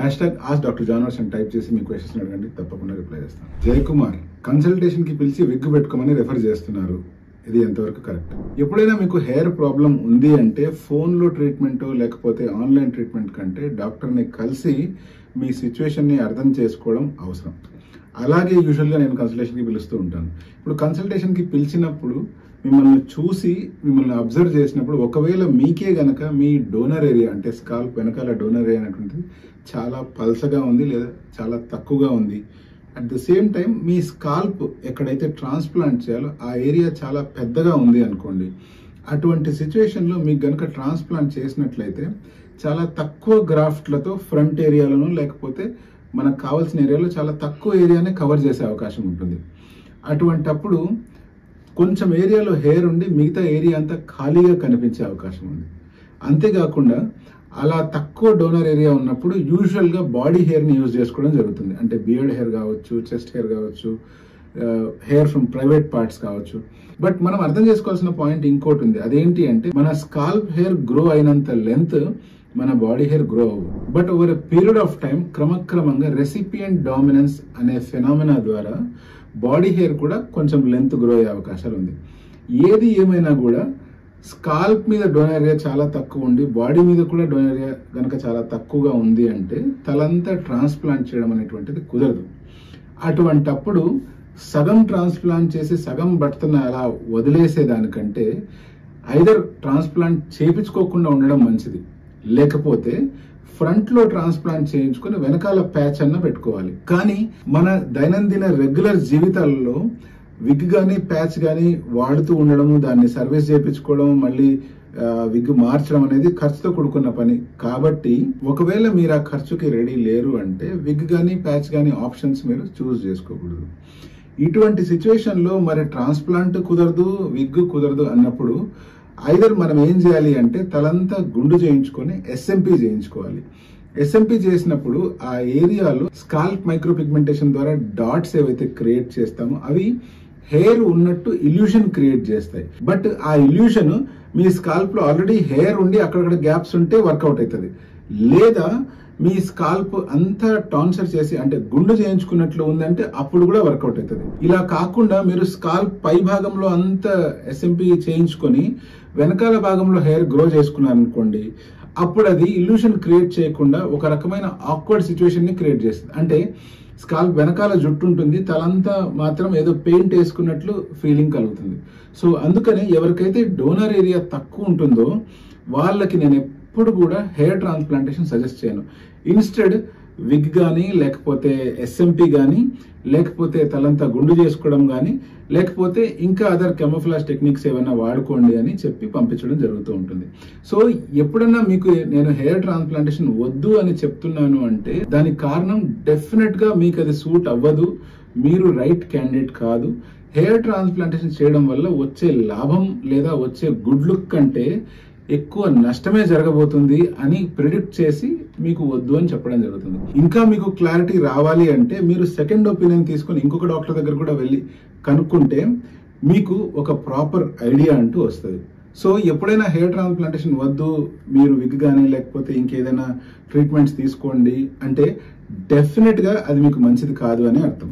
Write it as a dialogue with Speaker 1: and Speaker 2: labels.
Speaker 1: #AskDrJohnWatts అని type చేసి మీ questions అడగండి, తప్పకుండా రిప్లై చేస్తాను. జయకుమార్ కన్సల్టేషన్ కి పిలిచి విగ్ పెట్టుకోమని రెఫర్ చేస్తున్నారు, ఇది ఎంతవరకు కరెక్ట్? ఎప్పుడైనా మీకు హెయిర్ ప్రాబ్లం ఉంది అంటే ఫోన్లో ట్రీట్మెంట్ లేకపోతే ఆన్లైన్ ట్రీట్మెంట్ కంటే డాక్టర్ని కలిసి మీ సిచ్యువేషన్ని అర్థం చేసుకోవడం అవసరం. అలాగే యూజువల్గా నేను కన్సల్టేషన్కి పిలుస్తూ ఉంటాను. ఇప్పుడు కన్సల్టేషన్కి పిలిచినప్పుడు మిమ్మల్ని చూసి మిమ్మల్ని అబ్జర్వ్ చేసినప్పుడు ఒకవేళ మీకే గనక మీ డోనర్ ఏరియా అంటే స్కాల్ప్ వెనకాల డోనర్ ఏరియా అనేటువంటిది చాలా పల్సగా ఉంది లేదా చాలా తక్కువగా ఉంది, at the same time me scalp ఎక్కడైతే ట్రాన్స్ప్లాంట్ చేయాలో ఆ ఏరియా చాలా పెద్దగా ఉంది అనుకోండి, అటువంటి సిచ్యువేషన్లో మీకు గనక ట్రాన్స్ప్లాంట్ చేసినట్లయితే చాలా తక్కువ గ్రాఫ్ట్లతో ఫ్రంట్ ఏరియాలను లేకపోతే మనకు కావాల్సిన ఏరియాలో చాలా తక్కువ ఏరియానే కవర్ చేసే అవకాశం ఉంటుంది. అటువంటప్పుడు కొంచెం ఏరియాలో హెయిర్ ఉండి మిగతా ఏరియా అంతా ఖాళీగా కనిపించే అవకాశం ఉంది. అంతేకాకుండా అలా తక్కువ డోనర్ ఏరియా ఉన్నప్పుడు యూజువల్గా బాడీ హెయిర్ని యూజ్ చేసుకోవడం జరుగుతుంది. అంటే బియర్డ్ హెయిర్ కావచ్చు, చెస్ట్ హెయిర్ కావచ్చు, హెయిర్ ఫ్రమ్ ప్రైవేట్ పార్ట్స్ కావచ్చు. బట్ మనం అర్థం చేసుకోవాల్సిన పాయింట్ ఇంకోటి ఉంది. అదేంటి అంటే మన స్కాల్ప్ హెయిర్ గ్రో అయినంత లెంత్ మన బాడీ హెయిర్ గ్రో అవ్వదు. But over a period of time క్రమక్రమంగా రెసిపియంట్ డామినెన్స్ అనే ఫెనామినా ద్వారా బాడీ హెయిర్ కూడా కొంచెం లెంత్ గ్రో అయ్యే అవకాశాలు ఉంది. ఏది ఏమైనా కూడా స్కాల్ప్ మీద డోనర్ ఏరియా చాలా తక్కువ ఉండి బాడీ మీద కూడా డోనర్ ఏరియా కనుక చాలా తక్కువగా ఉంది అంటే తలంతా ట్రాన్స్ప్లాంట్ చేయడం అనేటువంటిది కుదరదు. అటువంటప్పుడు సగం ట్రాన్స్ప్లాంట్ చేసి సగం బట్టను అలా వదిలేసేదానికంటే ఐదర్ ట్రాన్స్ప్లాంట్ చేయించుకోకుండా ఉండడం మంచిది, లేకపోతే ఫ్రంట్ లో ట్రాన్స్ప్లాంట్ చేయించుకుని వెనకాల ప్యాచ్ అన్న పెట్టుకోవాలి. కానీ మన దైనందిన రెగ్యులర్ జీవితాలలో విగ్ కానీ ప్యాచ్ కానీ వాడుతూ ఉండడము, దాన్ని సర్వీస్ చేయించుకోవడం, మళ్ళీ విగ్ మార్చడం అనేది ఖర్చుతో కూడుకున్న పని. కాబట్టి ఒకవేళ మీరు ఆ ఖర్చుకి రెడీ లేరు అంటే విగ్ కానీ ప్యాచ్ కానీ ఆప్షన్స్ మీరు చూస్ చేసుకోకూడదు. ఇటువంటి సిచ్యువేషన్లో మరి ట్రాన్స్ప్లాంట్ కుదరదు, విగ్ కుదరదు అన్నప్పుడు ఐదర్ మనం ఏం చేయాలి అంటే తలంతా గుండు చేయించుకొని ఎస్ఎంపీ చేయించుకోవాలి. ఎస్ఎంపీ చేసినప్పుడు ఆ ఏరియాలో స్కాల్ప్ మైక్రో పిగ్మెంటేషన్ ద్వారా డాట్స్ ఏవైతే క్రియేట్ చేస్తామో అవి హెయిర్ ఉన్నట్టు ఇల్యూషన్ క్రియేట్ చేస్తాయి. బట్ ఆ ఇల్యూషన్ మీ స్కాల్ప్ లో ఆల్రెడీ హెయిర్ ఉండి అక్కడక్కడ గ్యాప్స్ ఉంటే వర్కౌట్ అవుతుంది, లేదా మీ స్కాల్ప్ అంతా టాన్సర్ చేసి అంటే గుండు చేయించుకున్నట్లు ఉందంటే అప్పుడు కూడా వర్కౌట్ అవుతుంది. ఇలా కాకుండా మీరు స్కాల్ప్ పై భాగంలో అంతా ఎస్ఎంపీ చేయించుకొని వెనకాల భాగంలో హెయిర్ గ్రో చేసుకున్నారు అనుకోండి, అప్పుడు అది ఇల్యూషన్ క్రియేట్ చేయకుండా ఒక రకమైన ఆక్వర్డ్ సిచ్యువేషన్ ని క్రియేట్ చేస్తుంది. అంటే స్కాల్ప్ వెనకాల జుట్టు ఉంటుంది, తలంతా మాత్రం ఏదో పెయింట్ వేసుకున్నట్లు ఫీలింగ్ కలుగుతుంది. సో అందుకని ఎవరికైతే డోనర్ ఏరియా తక్కువ ఉంటుందో వాళ్ళకి నేను ఎప్పుడు కూడా హెయిర్ ట్రాన్స్ప్లాంటేషన్ సజెస్ట్ చేయను. ఇన్స్టెడ్ విగ్ కానీ లేకపోతే ఎస్ఎంపీ కానీ లేకపోతే తలంతా గుండు చేసుకోవడం కానీ లేకపోతే ఇంకా అదర్ కెమోఫ్లాష్ టెక్నిక్స్ ఏమైనా వాడుకోండి అని చెప్పి పంపించడం జరుగుతూ ఉంటుంది. సో ఎప్పుడన్నా మీకు నేను హెయిర్ ట్రాన్స్ప్లాంటేషన్ వద్దు అని చెప్తున్నాను అంటే దానికి కారణం డెఫినెట్ గా మీకు అది సూట్ అవ్వదు, మీరు రైట్ క్యాండిడేట్ కాదు. హెయిర్ ట్రాన్స్ప్లాంటేషన్ చేయడం వల్ల వచ్చే లాభం లేదా వచ్చే గుడ్ లుక్ కంటే ఎక్కువ నష్టమే జరగబోతుంది అని ప్రిడిక్ట్ చేసి మీకు వద్దు అని చెప్పడం జరుగుతుంది. ఇంకా మీకు క్లారిటీ రావాలి అంటే మీరు సెకండ్ ఒపీనియన్ తీసుకొని ఇంకొక డాక్టర్ దగ్గర కూడా వెళ్ళి కనుక్కుంటే మీకు ఒక ప్రాపర్ ఐడియా అంటూ వస్తుంది. సో ఎప్పుడైనా హెయిర్ ట్రాన్స్ప్లాంటేషన్ వద్దు, మీరు విగ్ కానీ లేకపోతే ఇంకేదైనా ట్రీట్మెంట్స్ తీసుకోండి అంటే డెఫినెట్ గా అది మీకు మంచిది కాదు అని అర్థం.